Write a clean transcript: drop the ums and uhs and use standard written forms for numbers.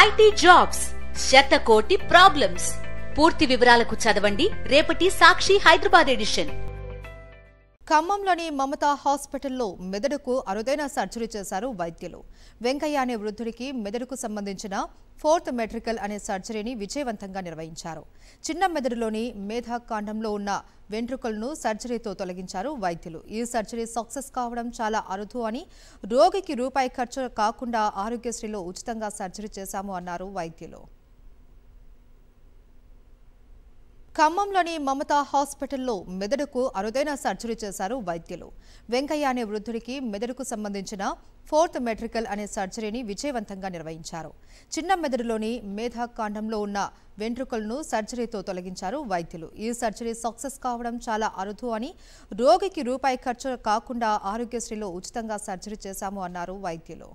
IT jobs శతకోటి problems. పూర్తి వివరాలకు చదవండి రేపటి సాక్షి హైదరాబాద్ ఎడిషన్. ఖమ్మంలోని మమతా హాస్పిటల్లో మెదడుకు అరుదైన సర్జరీ చేశారు వైద్యులు. వెంకయ్య అనే వృద్ధుడికి మెదడుకు సంబంధించిన 4th మెట్రికల్ అనే సర్జరీని విజయవంతంగా నిర్వహించారు. చిన్న మెదడులోని మేధాకాండంలో ఉన్న వెంట్రుకలను సర్జరీతో తొలగించారు వైద్యులు. ఈ సర్జరీ సక్సెస్ కావడం చాలా అరుదు అని, రోగికి రూపాయి ఖర్చు కాకుండా ఆరోగ్యశ్రీలో ఉచితంగా సర్జరీ చేశాము అన్నారు వైద్యులు. ఖమ్మంలోని మమతా హాస్పిటల్లో మెదడుకు అరుదైన సర్జరీ చేశారు వైద్యులు. వెంకయ్య అనే వృద్ధుడికి మెదడుకు సంబంధించిన 4th మెట్రికల్ అనే సర్జరీని విజయవంతంగా నిర్వహించారు. చిన్న మెదడులోని మేధాకాండంలో ఉన్న వెంట్రుకలను సర్జరీతో తొలగించారు వైద్యులు. ఈ సర్జరీ సక్సెస్ కావడం చాలా అరుదు అని, రోగికి రూపాయి ఖర్చు కాకుండా ఆరోగ్యశ్రీలో ఉచితంగా సర్జరీ చేశాము అన్నారు వైద్యులు.